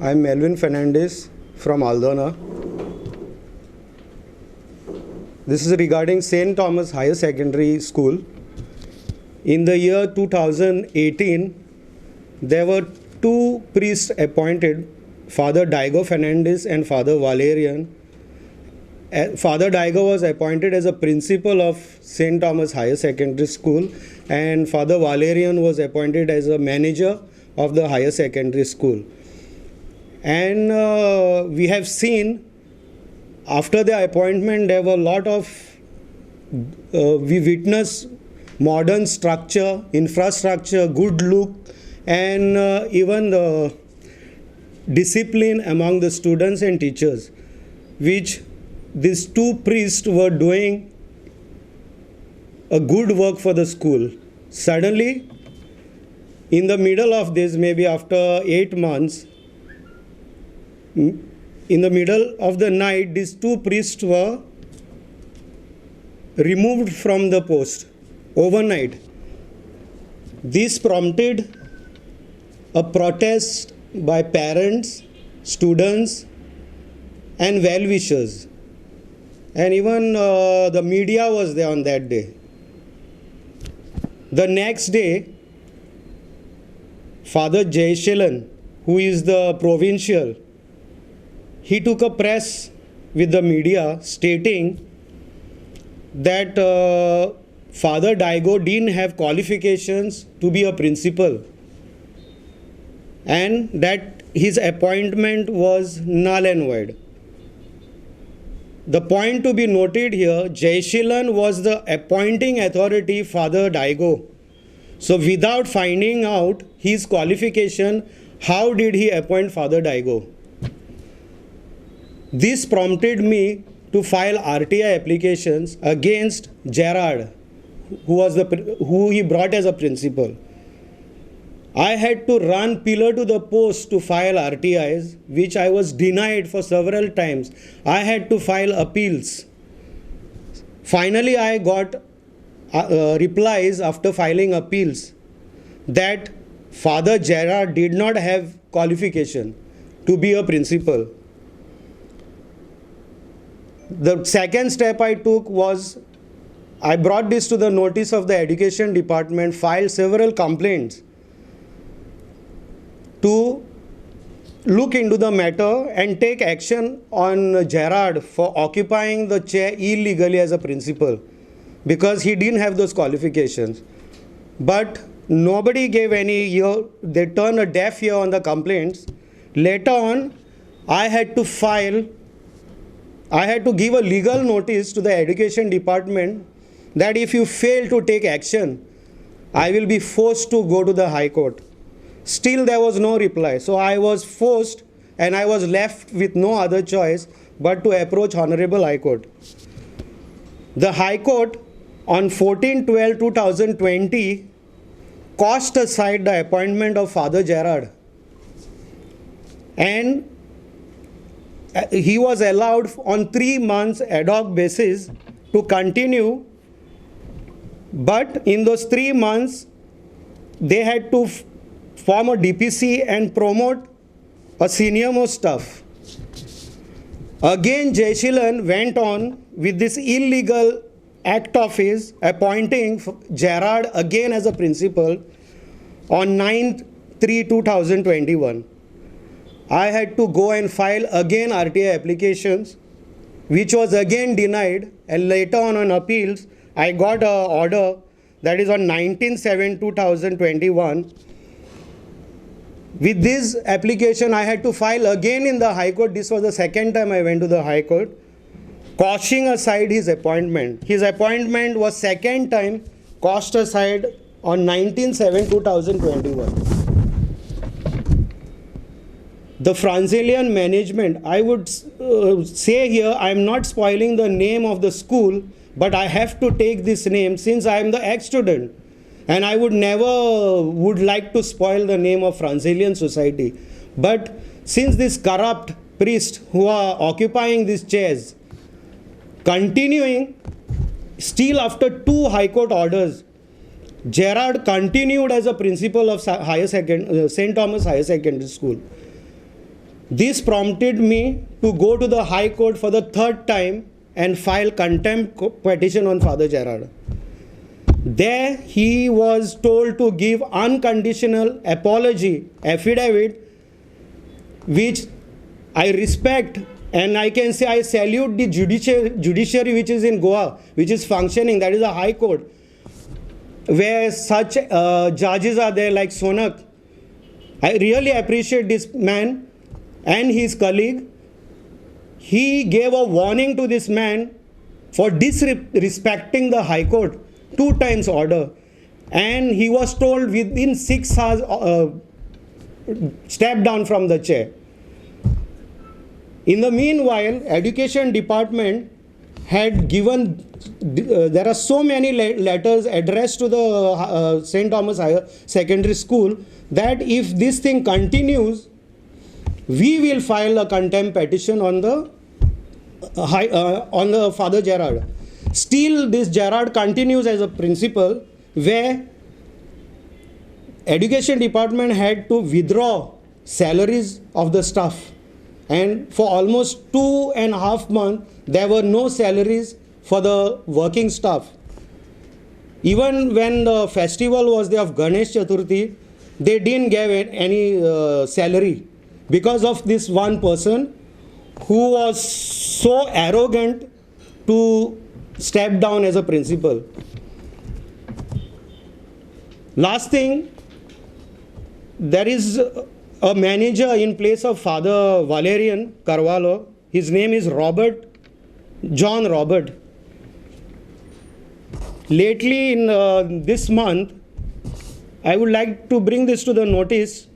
I'm Melvin Fernandez from Aldona. This is regarding St. Thomas Higher Secondary School. In the year 2018, there were two priests appointed, Father Daigo Fernandez and Father Valerian. Father Daigo was appointed as a principal of St. Thomas Higher Secondary School, and Father Valerian was appointed as a manager of the higher secondary school. And we have seen after the appointment there were a lot of, we witnessed modern structure, infrastructure, good look, and even the discipline among the students and teachers, which these two priests were doing a good work for the school. Suddenly, in the middle of this, maybe after 8 months, in the middle of the night, these two priests were removed from the post overnight. This prompted a protest by parents, students, and well-wishers. And even the media was there on that day. The next day, Father Jayshilan, who is the provincial, he took a press with the media stating that Father Daigo didn't have qualifications to be a principal and that his appointment was null and void. The point to be noted here, Jayshilan was the appointing authority, Father Daigo. So without finding out his qualification, how did he appoint Father Daigo? This prompted me to file RTI applications against Gerard, who he brought as a principal. I had to run pillar to the post to file RTIs, which I was denied for several times. I had to file appeals. Finally, I got replies after filing appeals that Father Gerard did not have qualification to be a principal. The second step I took was I brought this to the notice of the education department, filed several complaints to look into the matter and take action on Gerard for occupying the chair illegally as a principal because he didn't have those qualifications. But nobody gave any ear. They turned a deaf ear on the complaints. Later on, I had to give a legal notice to the education department that if you fail to take action, I will be forced to go to the High Court. Still there was no reply. So I was forced and I was left with no other choice but to approach Honorable High Court. The High Court on 14/12/2020 cast aside the appointment of Father Gerard, and he was allowed on 3 months ad hoc basis to continue, but in those 3 months they had to form a DPC and promote a senior most staff. Again, Jayshilan went on with this illegal act of his, appointing Gerard again as a principal on 9/3/2021. I had to go and file again RTI applications, which was again denied, and later on appeals, I got an order that is on 19/7/2021. With this application, I had to file again in the High Court. This was the second time I went to the High Court, cashing aside his appointment. His appointment was second time cast aside on 19/7/2021. The Franzelian management, I would say here, I am not spoiling the name of the school, but I have to take this name since I am the ex-student. And I would like to spoil the name of Franzelian Society. But since this corrupt priests who are occupying these chairs, continuing, still after 2 High Court orders, Gerard continued as a principal of St. Thomas Higher Secondary School. This prompted me to go to the High Court for the third time and file contempt petition on Father Gerard. There he was told to give unconditional apology affidavit, which I respect, and I can say I salute the judiciary which is in Goa, which is functioning, that is a High Court, where such judges are there like Sonak. I really appreciate this man and his colleague. He gave a warning to this man for disrespecting the High Court, 2 times order, and he was told within 6 hours step down from the chair. In the meanwhile, Education Department had given, there are so many letters addressed to the St. Thomas Higher Secondary School that if this thing continues, we will file a contempt petition on the Father Gerard. Still, this Gerard continues as a principal, where Education Department had to withdraw salaries of the staff, and for almost 2.5 months there were no salaries for the working staff. Even when the festival was there of Ganesh Chaturthi, they didn't give any salary because of this one person who was so arrogant to step down as a principal. Last thing, there is a manager in place of Father Valerian Carvalho. His name is John Robert. Lately in this month, I would like to bring this to the notice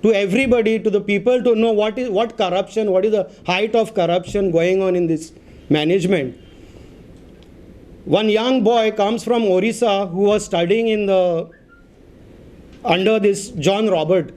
to everybody, to the people, to know what is the height of corruption going on in this management. One young boy comes from Orissa who was studying under this John Robert.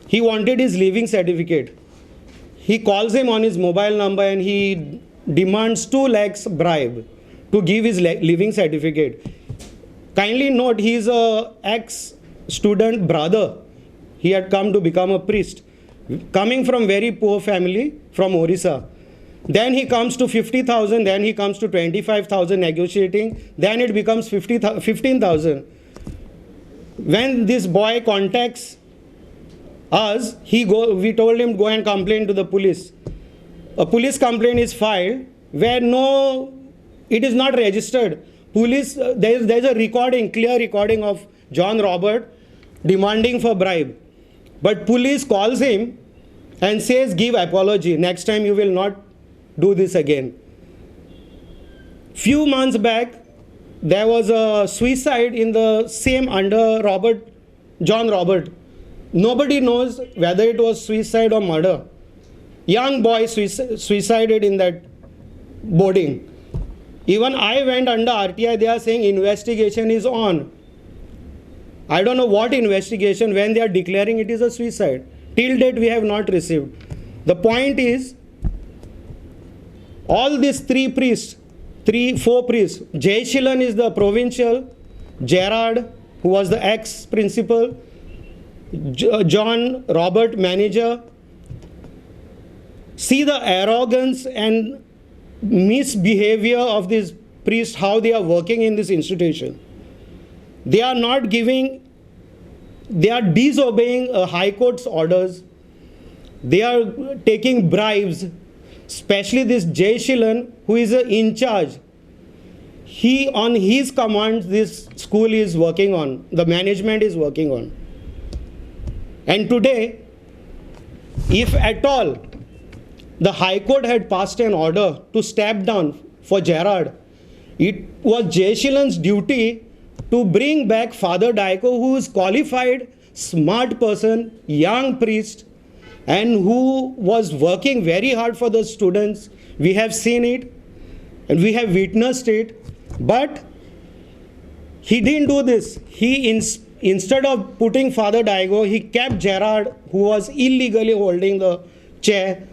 He wanted his leaving certificate. He calls him on his mobile number and he demands 2 lakhs bribe to give his leaving certificate. Kindly note, he is a ex-student brother. He had come to become a priest, coming from very poor family from Orissa. Then he comes to 50,000, then he comes to 25,000 negotiating, then it becomes 15,000. When this boy contacts us, we told him go and complain to the police. A police complaint is filed where it is not registered. Police, there is a clear recording of John Robert demanding for bribe. But police calls him and says, give apology. Next time you will not do this again. Few months back, there was a suicide in the same under John Robert. Nobody knows whether it was suicide or murder. Young boy suicided in that boarding. Even I went under RTI, they are saying investigation is on. I don't know what investigation when they are declaring it is a suicide. Till date we have not received. The point is, all these 4 priests, Jay Shilan is the provincial, Gerard, who was the ex-principal, John Robert, manager. See the arrogance and misbehavior of these priests, how they are working in this institution. They are disobeying a High Court's orders. They are taking bribes, especially this Jay Shilan, who is in charge. On his command, this school is working on, the management is working on. And today, if at all, the High Court had passed an order to step down for Gerard, it was Jay Shilan's duty to bring back Father Daiko, who is qualified, smart person, young priest, and who was working very hard for the students. We have seen it and we have witnessed it, but he didn't do this. Instead of putting Father Daiko, he kept Gerard, who was illegally holding the chair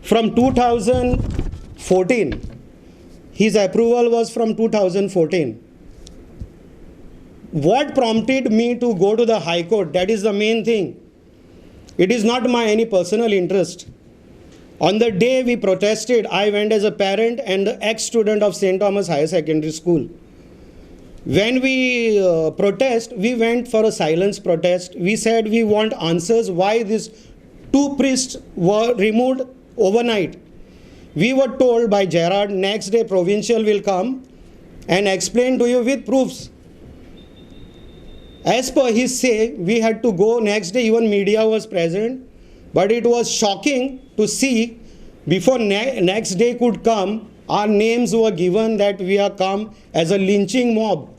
from 2014. His approval was from 2014. What prompted me to go to the High Court? That is the main thing. It is not my any personal interest. On the day we protested, I went as a parent and the ex-student of St. Thomas Higher Secondary School. When we protest, we went for a silence protest. We said we want answers why these two priests were removed overnight. We were told by Gerard, next day provincial will come and explain to you with proofs. As per his say, we had to go next day, even media was present. But it was shocking to see before next day could come, our names were given that we are come as a lynching mob.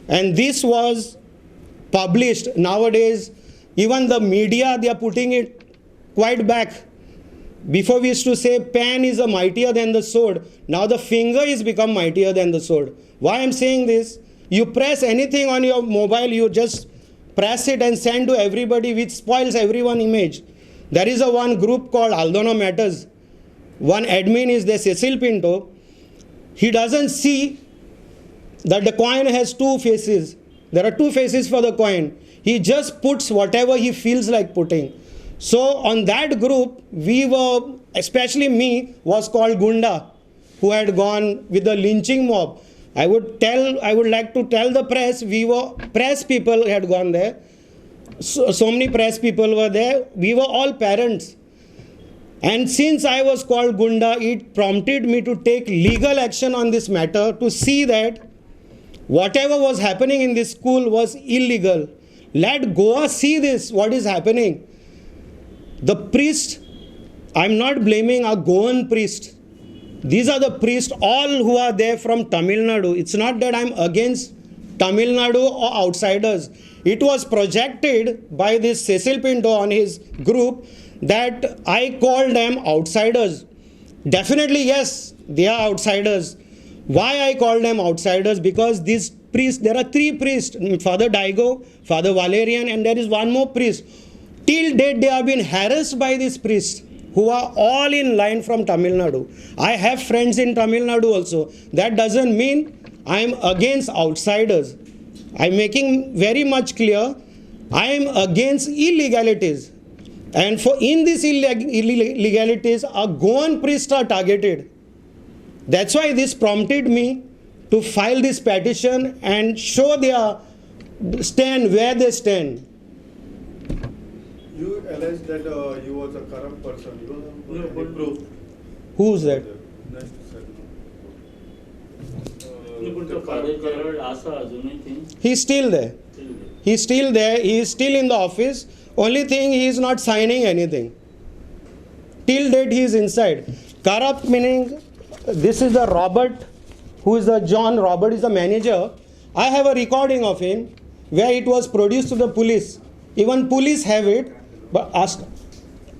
And this was published. Nowadays, even the media, they are putting it quite back. Before we used to say pen is a mightier than the sword. Now the finger is become mightier than the sword. Why I'm saying this? You press anything on your mobile, you just press it and send to everybody, which spoils everyone's image. There is a one group called Aldona Matters. One admin is there, Cecil Pinto. He doesn't see that the coin has two faces. There are two faces for the coin. He just puts whatever he feels like putting. So on that group, we were, especially me, was called Gunda, who had gone with the lynching mob. I would like to tell the press, press people had gone there. So many press people were there. We were all parents. And since I was called Gunda, it prompted me to take legal action on this matter to see that whatever was happening in this school was illegal. Let Goa see this, what is happening. The priest, I'm not blaming a Goan priest. These are the priests, all who are there from Tamil Nadu. It's not that I'm against Tamil Nadu or outsiders. It was projected by this Cecil Pinto on his group that I called them outsiders. Definitely, yes, they are outsiders. Why I call them outsiders? Because these priests, there are three priests, Father Daigo, Father Valerian, and there is one more priest. Till date, they have been harassed by these priests who are all in line from Tamil Nadu. I have friends in Tamil Nadu also. That doesn't mean I am against outsiders. I am making very much clear, I am against illegalities. And in these illegalities, a Goan priests are targeted. That's why this prompted me to file this petition and show their stand, where they stand. You alleged that you was a corrupt person. You have any proof? Who's that? He's still there. He's still there. He is still in the office. Only thing, he is not signing anything. Till date, he is inside. Corrupt meaning, this is the Robert, who is the John. Robert is the manager. I have a recording of him where it was produced to the police. Even police have it, but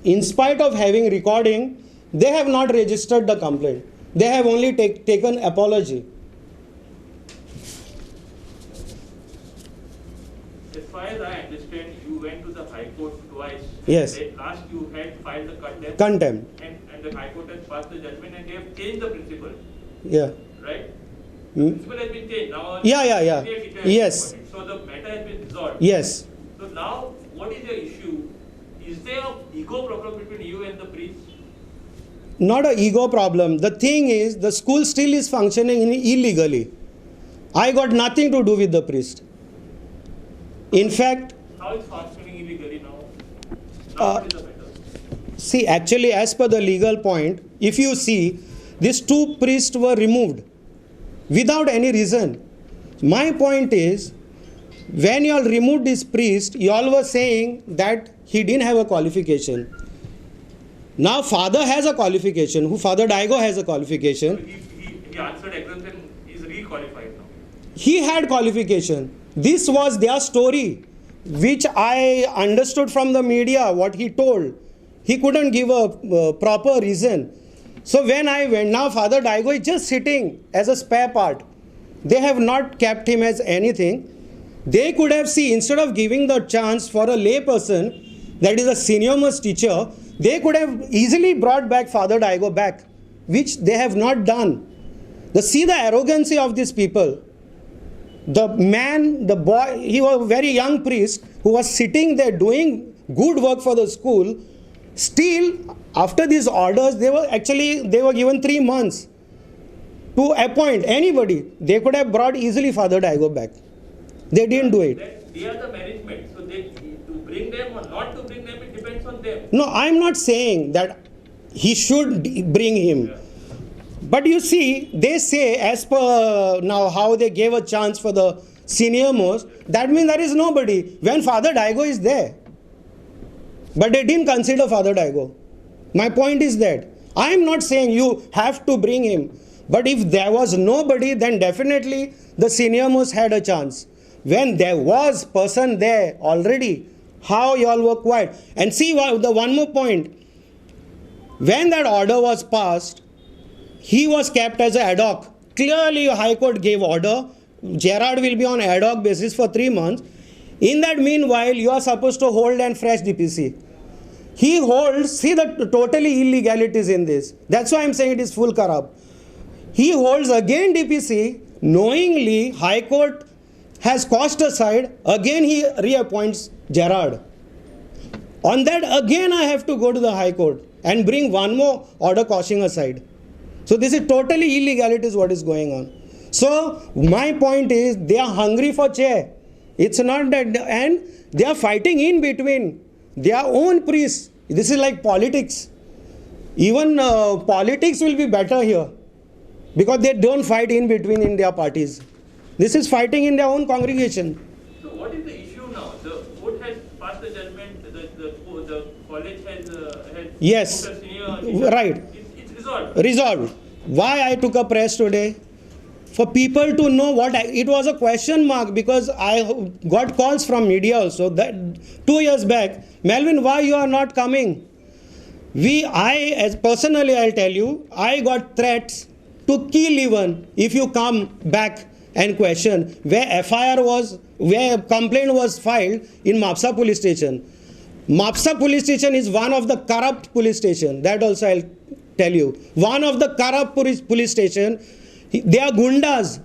in spite of having recording, they have not registered the complaint. They have only taken apology. As far as I understand, you went to the High Court twice. Yes. Last you had filed the contempt. Contempt. And the High Court has passed the judgment and they have changed the principle. Yeah. Right? Hmm? Principle has been changed. Now, Yeah. Yes. So the matter has been resolved. Yes. So now, what is the issue? Is there an ego problem between you and the priest? Not an ego problem. The thing is, the school still is functioning illegally. I got nothing to do with the priest. In fact, How is functioning illegally now? Now what is the matter? see, actually, as per the legal point, if you see, these two priests were removed without any reason. My point is, when you all removed this priest, you all were saying that he didn't have a qualification. Now father has a qualification, who Father Daigo has a qualification. He answered exams and is re-qualified now. He had qualification. This was their story, which I understood from the media, what he told. He couldn't give a proper reason. So when I went, now Father Daigo is just sitting as a spare part. They have not kept him as anything. They could have seen, instead of giving the chance for a lay person, that is a senior most teacher, they could have easily brought back Father Daigo back, which they have not done. See the arrogancy of these people. The man, the boy, he was a very young priest who was sitting there doing good work for the school. Still, after these orders, they were given 3 months to appoint anybody. They could have brought easily Father Daigo back. They didn't do it. That they are the management, so they to bring them or not to bring them, it depends on them. No, I'm not saying that he should bring him. Yeah. But you see, they say, as per now how they gave a chance for the senior most, that means there is nobody when Father Daigo is there. But they didn't consider Father Daigo. My point is that I am not saying you have to bring him. But if there was nobody, then definitely the senior most had a chance. When there was person there already, how you all were quiet? And see the one more point. When that order was passed, he was kept as an ad hoc. Clearly, High Court gave order. Gerard will be on ad hoc basis for 3 months. In that meanwhile, you are supposed to hold and fresh DPC. He holds, see the totally illegalities in this. That's why I'm saying it is full corrupt. He holds again DPC, knowingly High Court has cast aside, again he reappoints Gerard. On that again I have to go to the High Court and bring one more order caution aside. So this is totally illegalities what is going on. So my point is they are hungry for chair. It's not that, and they are fighting in between their own priests. This is like politics. Even politics will be better here because they don't fight in between in their parties. This is fighting in their own congregation. So what is the issue now? The court has passed the judgment. The college has Yes, put a senior right. It's resolved. Resolved. Why I took a press today? For people to know what it was a question mark, because I got calls from media also that 2 years back, Melvin, why you are not coming? As personally I'll tell you, I got threats to kill even if you come back and question where complaint was filed in Mapsa police station. Mapsa police station is one of the corrupt police station. That also I'll tell you. One of the corrupt police station. They are gundas.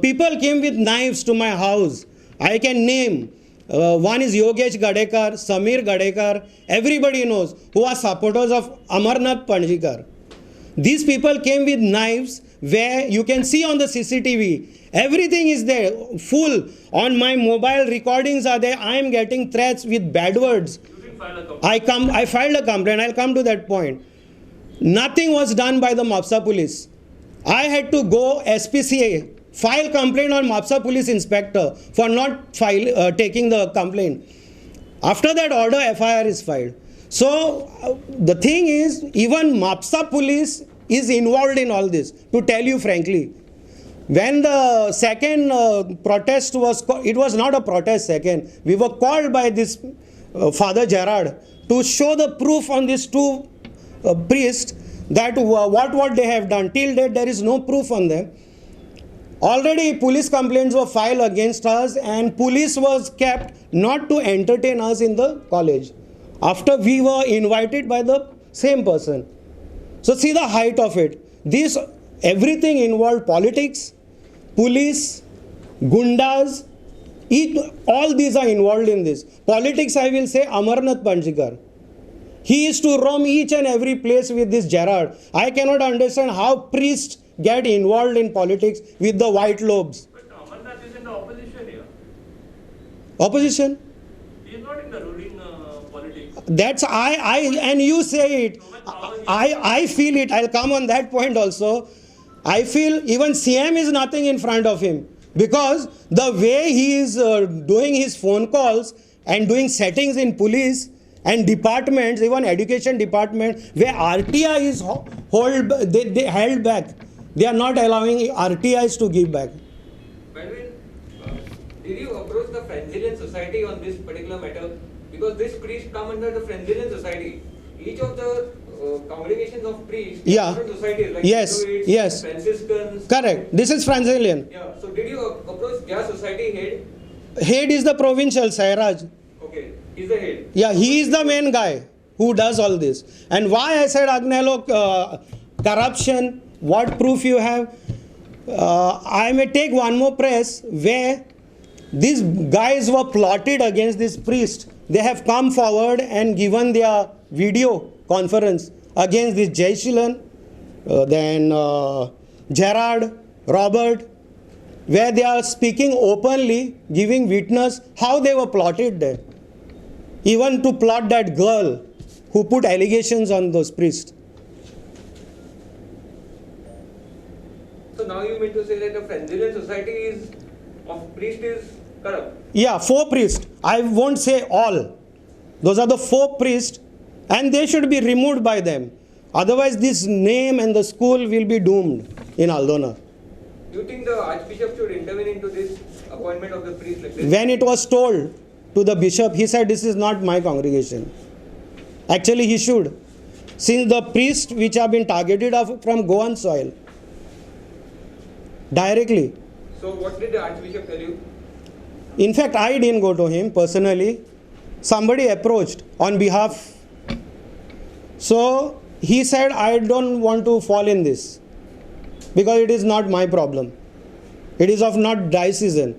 People came with knives to my house. I can name. One is Yogesh Gadekar, Samir Gadekar. Everybody knows who are supporters of Amarnath Panjikar. These people came with knives where you can see on the CCTV. Everything is there, full. On my mobile recordings are there. I am getting threats with bad words. You didn't file a complaint. I filed a complaint. I'll come to that point. Nothing was done by the Mapsa police. I had to go SPCA, file complaint on Mapsa police inspector for not taking the complaint. After that order, FIR is filed. So the thing is, even Mapsa police is involved in all this, to tell you frankly. When the second protest was, it was not a protest second. We were called by this Father Gerard to show the proof on these two priests that what they have done. Till date there is no proof on them. Already police complaints were filed against us and police was kept not to entertain us in the college after we were invited by the same person. So see the height of it. This everything involved politics, police, gundas, all these are involved in this. Politics, I will say Amarnath Panjikar. He is to roam each and every place with this Gerard. I cannot understand how priests get involved in politics with the white lobes. But Amarnath is in the opposition here. Opposition? He is not in the ruling politics. That's and you say it. I feel it. I'll come on that point also. I feel even CM is nothing in front of him because the way he is doing his phone calls and doing settings in police and departments, even education department, where RTI is they held back. They are not allowing RTIs to give back. Melvin, did you approach the Franzilian Society on this particular matter? Because this priest come under the Franzilian Society. Each of the congregations of priests, different societies like Jesuits, yes, Franciscans. Correct. This is Franzilian. Yeah. So did you approach their society head? Head is the provincial Sairaj. Okay, he's the head. Yeah, he is the main guy who does all this. And why I said Agnello corruption, what proof you have? I may take one more press where these guys were plotted against this priest. They have come forward and given their video conference against this Jai Shilan, then Gerard, Robert, where they are speaking openly, giving witness how they were plotted there. Even to plot that girl who put allegations on those priests. So now you mean to say that the Frenzian society of priests is corrupt? Yeah, 4 priests. I won't say all. Those are the 4 priests, and they should be removed by them. Otherwise, this name and the school will be doomed in Aldona. Do you think the Archbishop should intervene into this appointment of the priest like this? When it was told to the bishop, he said, "This is not my congregation." Actually, he should. Since the priests which have been targeted are from Goan soil. Directly. So what did the Archbishop tell you? In fact, I didn't go to him personally. Somebody approached on behalf. So he said, "I don't want to fall in this because it is not my problem. It is of not diocesan."